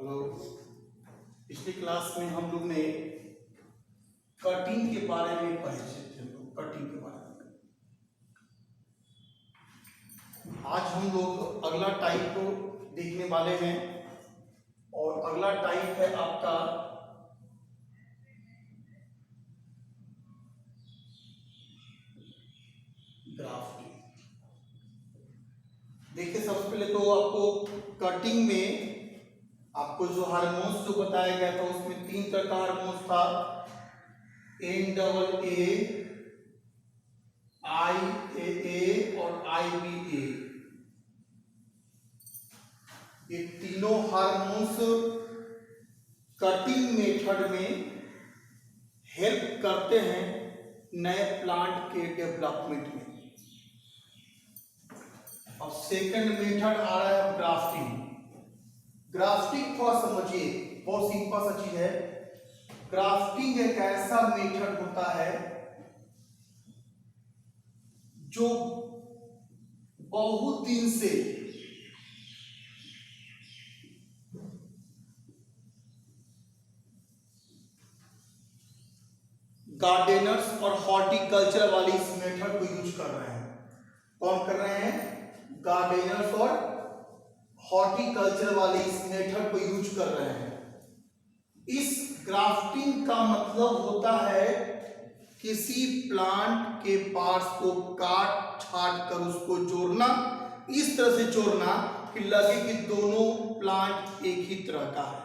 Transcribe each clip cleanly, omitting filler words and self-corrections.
Hello. पिछली class में हम लोग ने कटिंग के बारे में परिचित थे। कटिंग के बारे में आज हम लोग अगला टाइप को देखने वाले हैं और अगला टाइप है आपका ग्राफ्टिंग। देखिए, सबसे पहले तो आपको कटिंग में आपको जो हार्मोन्स जो बताया गया था उसमें 3 तरह का हार्मोन्स था, NAA, IAA और IBA। ये तीनों हार्मोन्स कटिंग मेथड में हेल्प करते हैं नए प्लांट के डेवलपमेंट में। अब सेकंड मेथड आ रहा है ग्राफ्टिंग। ग्राफ्टिंग थोड़ा समझिए, बहुत सिंपल सा चीज है। ग्राफ्टिंग एक ऐसा मेथड होता है जो बहुत दिन से गार्डनर्स और हॉर्टिकल्चर वाले इस मेथड को यूज कर रहे हैं। कौन कर रहे हैं? गार्डनर्स और हॉर्टिकल्चर वाले इस मेथड को यूज कर रहे हैं। इस ग्राफ्टिंग का मतलब होता है किसी प्लांट के पार्ट्स को काट छाट कर उसको जोड़ना, इस तरह से जोड़ना कि लगे कि दोनों प्लांट एक ही तरह का है।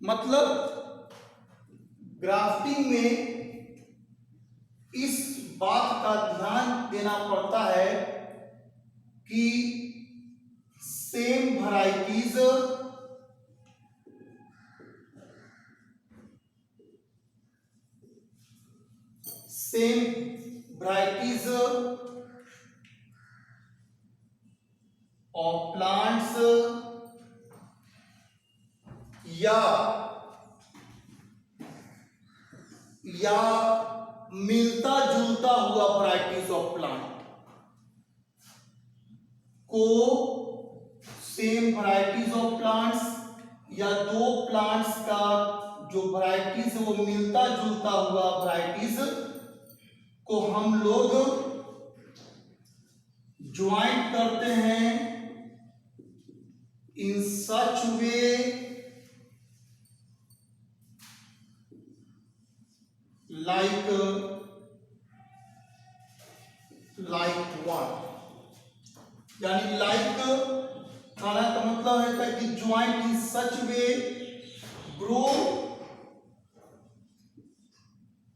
मतलब ग्राफ्टिंग में इस बात का ध्यान देना पड़ता है कि सेम वैरायटीज ऑफ प्लांट्स या मिलता जुलता हुआ वैरायटीज ऑफ प्लांट को, सेम वैरायटीज ऑफ प्लांट्स या दो प्लांट्स का जो वैरायटीज है वो मिलता जुलता हुआ वैरायटीज को हम लोग ज्वाइंट करते हैं इन सच वे like one, यानी लाइक कहने का मतलब है कि ज्वाइंट इन सच वे ग्रो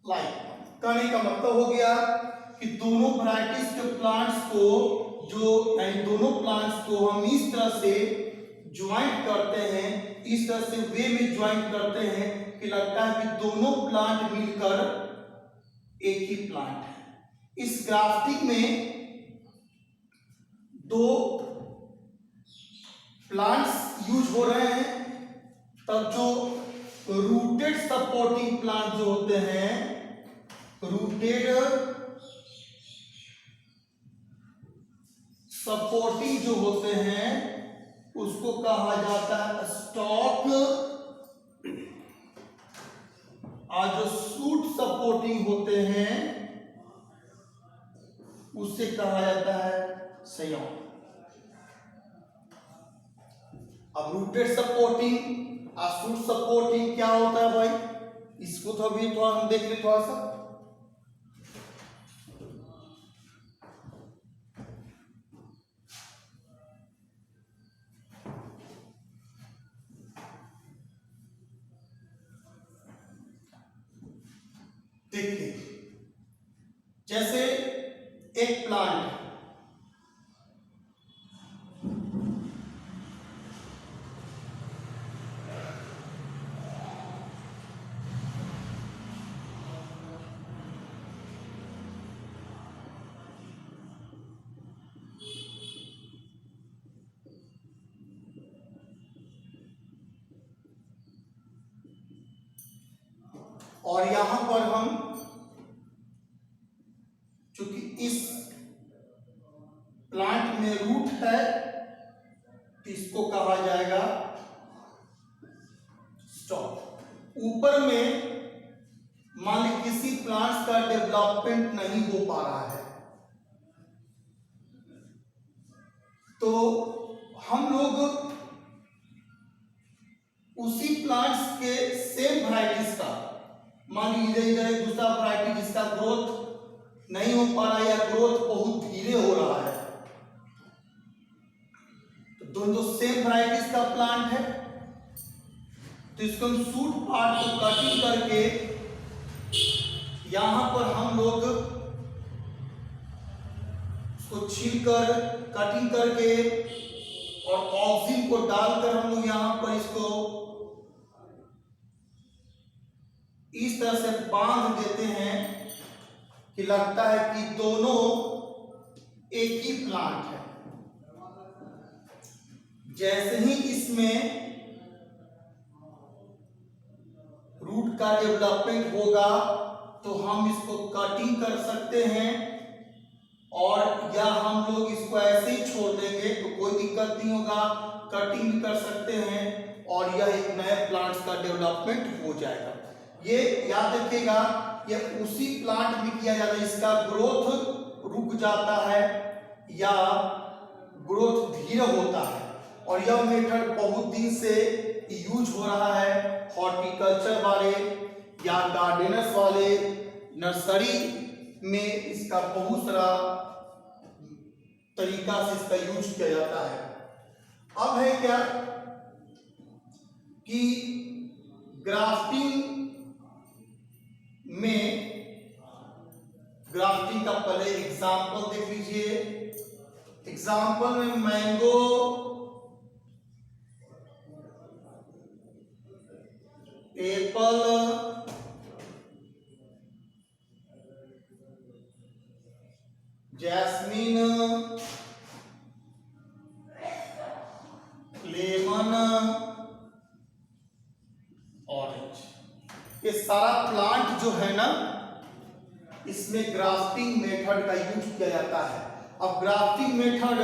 लाइक। कहने का मतलब हो गया कि दोनों वैरायटीज के प्लांट्स को यानी दोनों प्लांट्स को हम इस तरह से ज्वाइंट करते हैं, इस तरह से वे में ज्वाइंट करते हैं कि लगता है कि दोनों प्लांट मिलकर एक ही प्लांट है। इस ग्राफ्टिंग में दो प्लांट्स यूज हो रहे हैं, तब जो रूटेड सपोर्टिंग प्लांट जो होते हैं, रूटेड सपोर्टिंग जो होते हैं उसको कहा जाता है स्टॉक, और जो शूट सपोर्टिंग होते हैं उससे कहा जाता है सयोन। अब रूटेड सपोर्टिंग और शूट सपोर्टिंग क्या होता है भाई, इसको तो अभी थोड़ा हम देख लें थोड़ा सा। देखिए, जैसे एक प्लांट है, और यहां पर हम चूंकि इस प्लांट में रूट है तो इसको कहा जाएगा स्टॉप। ऊपर में मान ली किसी प्लांट्स का डेवलपमेंट नहीं हो पा रहा है तो हम लोग उसी प्लांट्स के सेम वैरायटीज का, मान लीजिए इधर एक दूसरा वैरायटी जिसका ग्रोथ नहीं हो पा रहा है या ग्रोथ बहुत धीरे हो रहा है, तो दोनों सेम वैरायटीज का प्लांट है तो इसको हम शूट पार्ट को कटिंग करके यहां पर हम लोग उसको छीलकर कटिंग करके और ऑक्सीजन को डालकर हम लोग यहां पर इसको इस तरह से बांध देते हैं कि लगता है कि दोनों एक ही प्लांट है। जैसे ही इसमें रूट का डेवलपमेंट होगा तो हम इसको कटिंग कर सकते हैं और या हम लोग इसको ऐसे ही छोड़ देंगे तो कोई दिक्कत नहीं होगा, कटिंग भी कर सकते हैं और यह एक नए प्लांट्स का डेवलपमेंट हो जाएगा। ये याद रखिएगा, ये उसी प्लांट में किया जाता है इसका ग्रोथ रुक जाता है या ग्रोथ धीरे होता है और यह मेथड बहुत दिन से यूज हो रहा है हॉर्टिकल्चर वाले या गार्डनर्स वाले नर्सरी में इसका बहुत सारा तरीका से इसका यूज किया जाता है। अब है क्या कि ग्राफ्टिंग में, ग्राफ्टिंग का पहले एग्जांपल देख लीजिए। एग्जांपल में mango, Apple, jasmine, lemon, orange, ये सारा प्लांट जो है ना इसमें ग्राफ्टिंग मेथड का यूज किया जाता है। अब ग्राफ्टिंग मेथड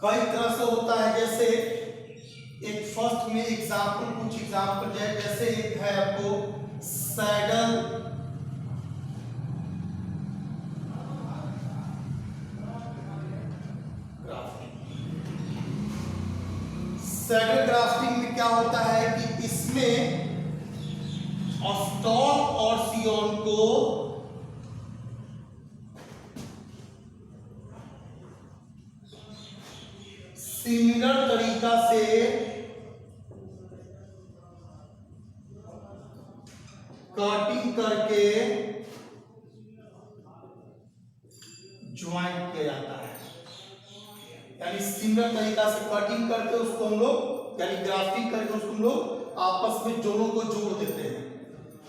कई तरह से होता है, जैसे एक फर्स्ट में एग्जांपल, कुछ एग्जांपल जैसे एक है आपको सैडल सैडल ग्राफ्टिंग में क्या होता है कि इसमें स्टॉक और सियोन को सिमिलर तरीका से कटिंग करके ज्वाइन किया जाता है, यानी सिमिलर तरीका से कटिंग करके उसको हम लोग, यानी ग्राफ्टिंग करके उसको हम लोग आपस में दोनों को जोड़ देते हैं।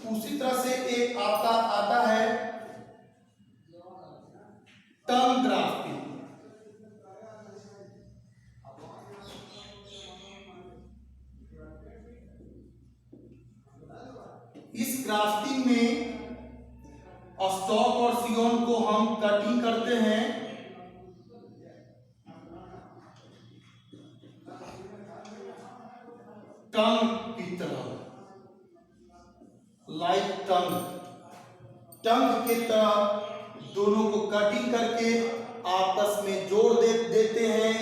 उसी तरह से एक आता है टर्म ग्राफ्टिंग। इस ग्राफ्टिंग में स्टॉक और सियोन को हम कटिंग करते हैं टंग की तरह, लाइक टंग की तरह दोनों को कटिंग करके आपस में जोड़ देते हैं।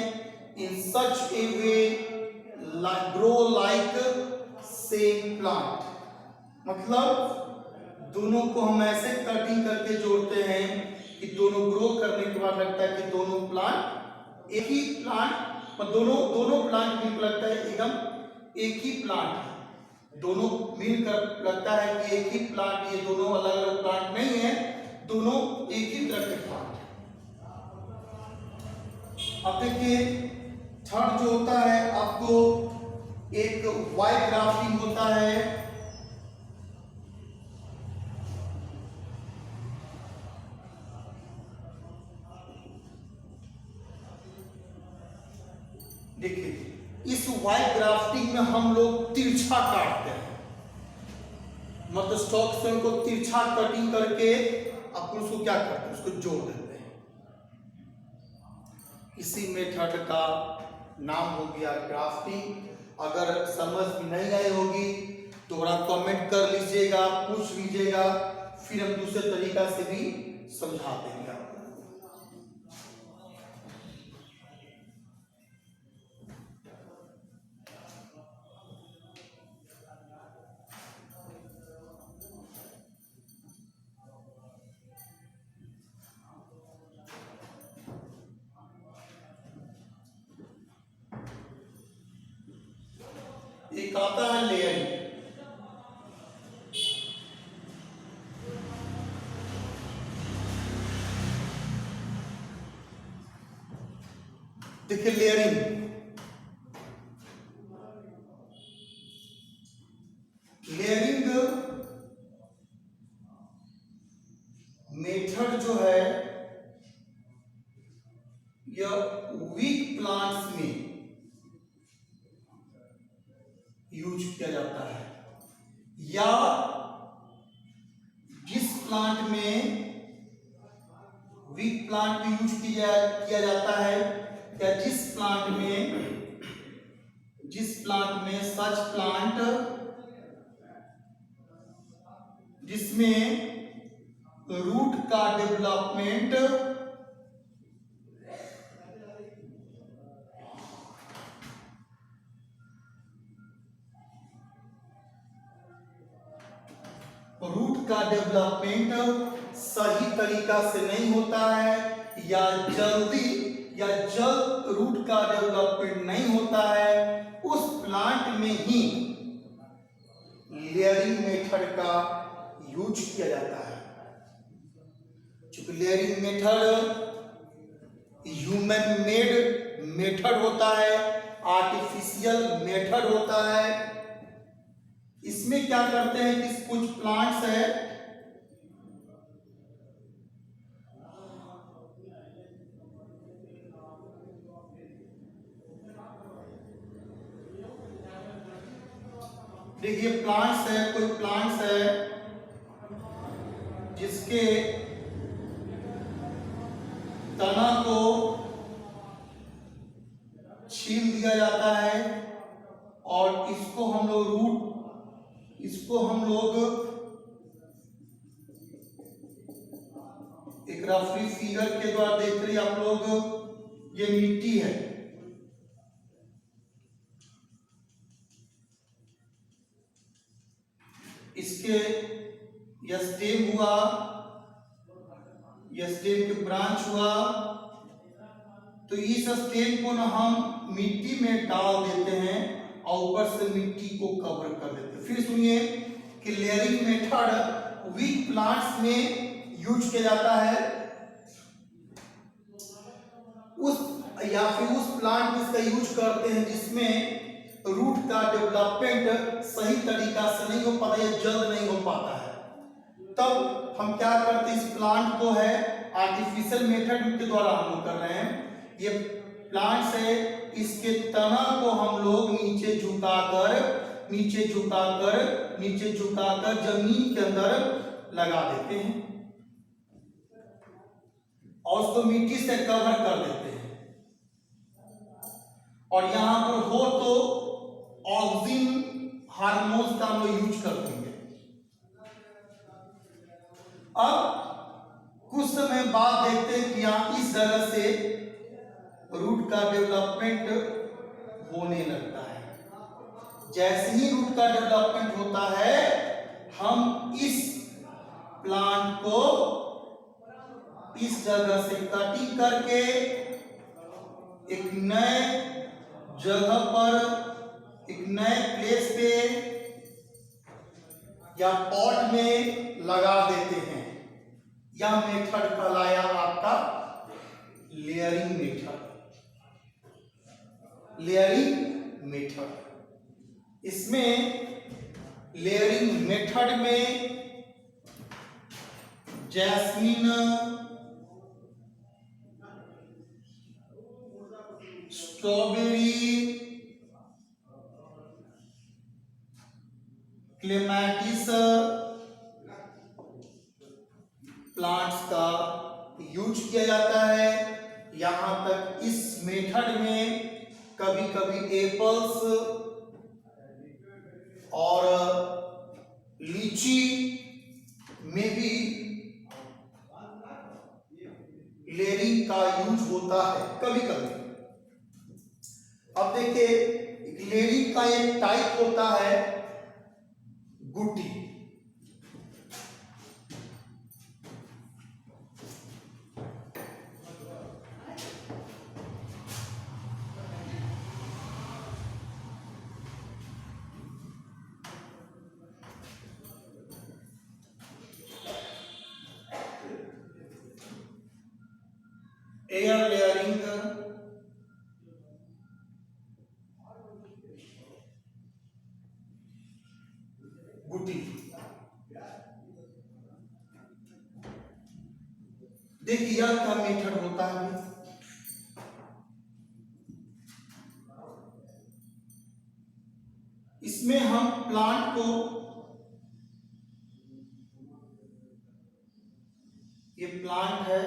इन सच ए वे ग्रो लाइक सेम प्लांट, मतलब दोनों को हम ऐसे कटिंग करके जोड़ते हैं कि दोनों ग्रो करने के बाद लगता है कि दोनों प्लांट एक ही प्लांट, दोनों प्लांट मिलकर लगता है एकदम एक ही प्लांट है। दोनों मिलकर लगता है कि एक ही प्लांट, ये दोनों अलग अलग प्लांट नहीं है, दोनों एक ही तरह के प्लांट है। अब देखिए थर्ड जो होता है आपको एक वाई ग्राफ्टिंग होता है। देखिए इस वाई ग्राफ्टिंग में हम लोग तिरछा काटते हैं, मतलब स्टॉक से उनको तिरछा कटिंग करके अपन उसको क्या करते हैं, उसको जोड़ देते हैं। इसी मेथड का नाम हो गया ग्राफ्टिंग। अगर समझ में नहीं आई होगी तो थोड़ा कमेंट कर लीजिएगा, पूछ लीजिएगा, फिर हम दूसरे तरीका से भी समझा देंगे आपको। एक आता है लेयरिंग। देखिए लेयरिंग मेथड जो है यह वीक प्लांट्स में यूज किया जाता है, या जिस प्लांट में वीक प्लांट में यूज किया जाता है, या जिस प्लांट में सच प्लांट जिसमें रूट का डेवलपमेंट सही तरीका से नहीं होता है, या जल्द रूट का डेवलपमेंट नहीं होता है, उस प्लांट में ही लेयरिंग मेथड का यूज किया जाता है। चूंकि layering method human made method होता है, आर्टिफिशियल मेथड होता है। इसमें क्या करते हैं कि कुछ प्लांट्स है देखिए कोई प्लांट्स है जिसके तना को छील दिया जाता है और इसको हम लोग एक रफली फिगर के द्वारा देख रहे हैं आप लोग, ये मिट्टी है, इसके यह स्टेम हुआ, यह स्टेम के ब्रांच हुआ, तो इस स्टेम को ना हम मिट्टी में डाल देते हैं और ऊपर से मिट्टी को कवर कर देते हैं। फिर सुनिए कि लेयरिंग मेथड वीक प्लांट्स में यूज किया जाता है, उस प्लांट में इसका यूज करते हैं जिसमें रूट का डेवलपमेंट सही तरीका से नहीं हो पाता या जल्द नहीं हो पाता है। तब हम क्या करते हैं, इस प्लांट को है आर्टिफिशियल मेथड के द्वारा हम लोग कर रहे हैं। ये प्लांट्स है, इसके तना को हम लोग नीचे झुकाकर जमीन के अंदर लगा देते हैं और उसको मिट्टी से कवर कर देते हैं। और यहां पर हो तो ऑक्सीन हार्मोन्स का हम लोग यूज करते हैं। अब कुछ समय बाद देखते हैं कि यहां इस जगह से रूट का डेवलपमेंट होने लगता है। जैसे ही रूट का डेवलपमेंट होता है, हम इस प्लांट को इस जगह से कटिंग करके एक नए जगह पर, एक नए प्लेस पे या पॉट में लगा देते हैं। यह मेथड कहलाया आपका लेयरिंग मेथड। इसमें लेयरिंग मेथड में जैस्मीन, स्ट्रॉबेरी, क्लेमैटिस प्लांट्स का यूज किया जाता है। यहां तक इस मेथड में कभी एप्पल्स और लीची में भी लेयरिंग का यूज होता है कभी कभी। अब देखिए लेयरिंग का एक टाइप होता है गुटी। Air layering गुटी। देखिए यह क्या मेथड होता है, इसमें हम प्लांट को, ये प्लांट है,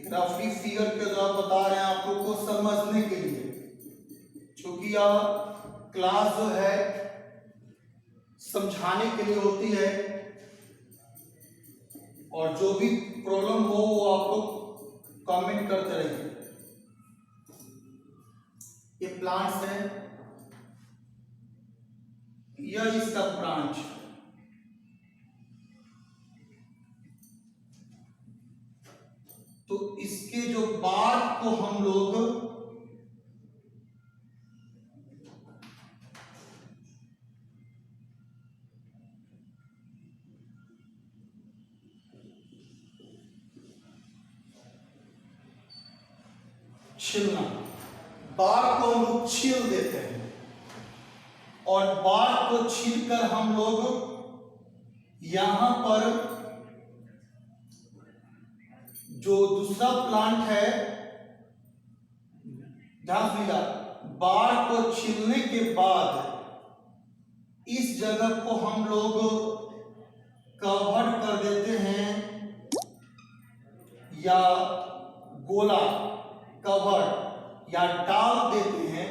ग्राफिक फिगर के द्वारा बता रहे हैं आप लोग को समझने के लिए, क्योंकि यह क्लास जो है समझाने के लिए होती है और जो भी प्रॉब्लम हो वो आप लोग कमेंट करते रहिए। ये प्लांट्स है, यह इसका ब्रांच, तो इसके जो बार्क को हम लोग छीलना, बार्क को हम लोग छील देते हैं और बार्क को छीलकर हम लोग यहां पर जो दूसरा प्लांट है, ध्यान दीजिएगा, बार्क को छीलने के बाद इस जगह को हम लोग कवर कर देते हैं या गोला कवर या डाल देते हैं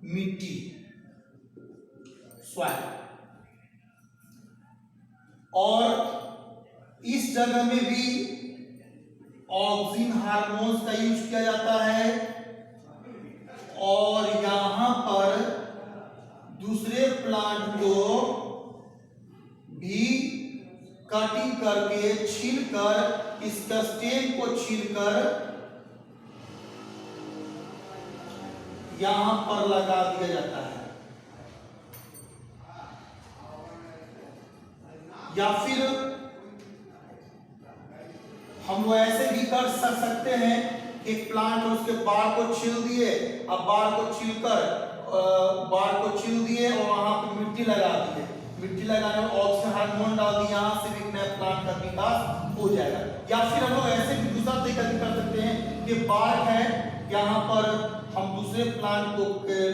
मिट्टी, सॉइल, और इस जगह में भी ऑक्सीजन हार्मोन्स का यूज किया जाता है और यहां पर दूसरे प्लांट को भी कटिंग करके छीलकर इसका स्टेम को छीलकर यहां पर लगा दिया जाता है। या फिर हम वो ऐसे भी कर सकते हैं कि प्लांट उसके बार को छील दिए, अब बार को छील दिए और वहां पे मिट्टी लगा दिए, मिट्टी लगाने में ऑक्सीजन हार्मोन डाल दिए, यहां से भी नया प्लांट का विकास हो जाएगा। या फिर हम लोग ऐसे भी दूसरा तरीका भी कर सकते हैं कि बार है, यहाँ पर हम दूसरे प्लांट को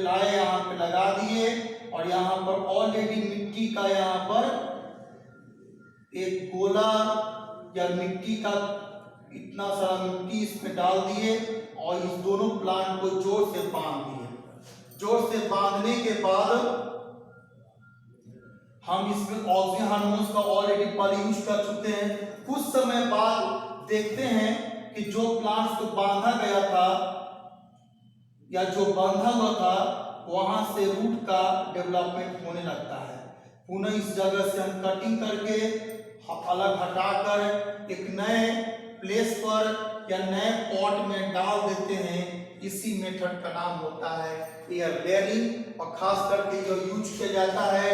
लाए, यहाँ पे लगा दिए और यहाँ पर ऑलरेडी मिट्टी का यहाँ पर एक गोला या मिट्टी का इतना सारा मिट्टी इसमें डाल दिए और इस दोनों प्लांट को जोर से बांध दिए। जोर से बांधने के बाद हम इसमें ऑक्सीजन हार्मोन्स का ऑलरेडी पहले यूज कर चुके हैं। कुछ समय बाद देखते हैं कि जो प्लांट्स को बांधा गया था या जो बांधा हुआ था वहां से रूट का डेवलपमेंट होने लगता है। पुनः इस जगह से हम कटिंग करके अलग हटाकर एक नए प्लेस पर या नए पॉट में डाल देते हैं। इसी मेथड का नाम होता है एयर लेयरिंग और खास करके जो यूज किया जाता है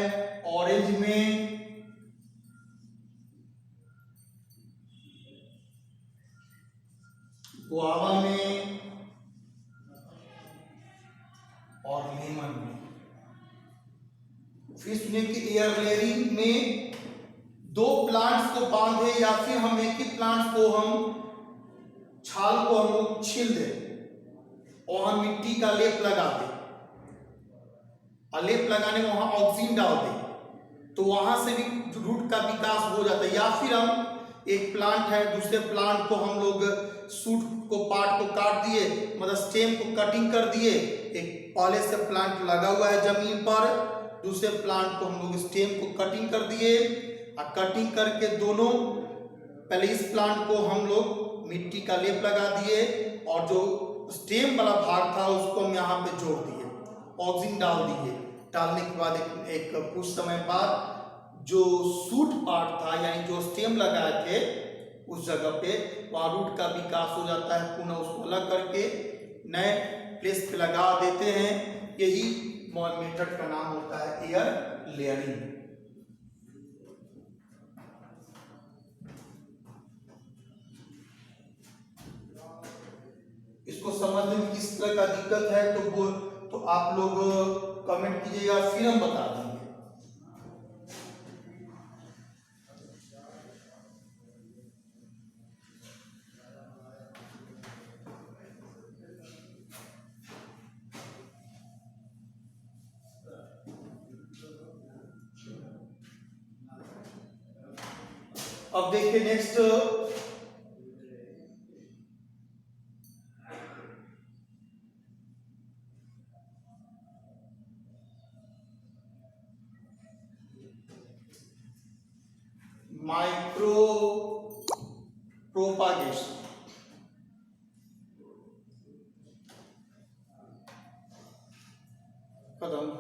ऑरेंज में, गुआवा में और लेमन में। फिर सुनिए कि एयर लेयरिंग में दो प्लांट्स को बांधे या फिर हम एक ही प्लांट्स को हम छाल को हम लोग छील दें और हम मिट्टी का लेप लगा दें। लेप लगाने में वहां ऑक्सीजन डाल दें तो वहां से भी रूट का विकास हो जाता है। या फिर हम एक प्लांट है, दूसरे प्लांट को हम लोग सूट को पार्ट को काट दिए, मतलब स्टेम को कटिंग कर दिए, एक पहले से प्लांट लगा हुआ है जमीन पर, दूसरे प्लांट को हम लोग स्टेम को कटिंग कर दिए और कटिंग करके दोनों, पहले इस प्लांट को हम लोग मिट्टी का लेप लगा दिए और जो स्टेम वाला भाग था उसको हम यहाँ पे जोड़ दिए, ऑक्सीजन डाल दिए। डालने के बाद एक कुछ समय बाद जो सूट पार्ट था यानी जो स्टेम लगाए थे उस जगह पे वहाँ रूट का विकास हो जाता है, पुनः उसको अलग करके नए प्लेस पे लगा देते हैं। यही मेथड का नाम होता है एयर लेयरिंग। इसको समझने में किस तरह का दिक्कत है तो आप लोग कमेंट कीजिएगा, फिर हम बता देंगे। अब देखिए नेक्स्ट, माइक्रो प्रोपागेशन। खत्म।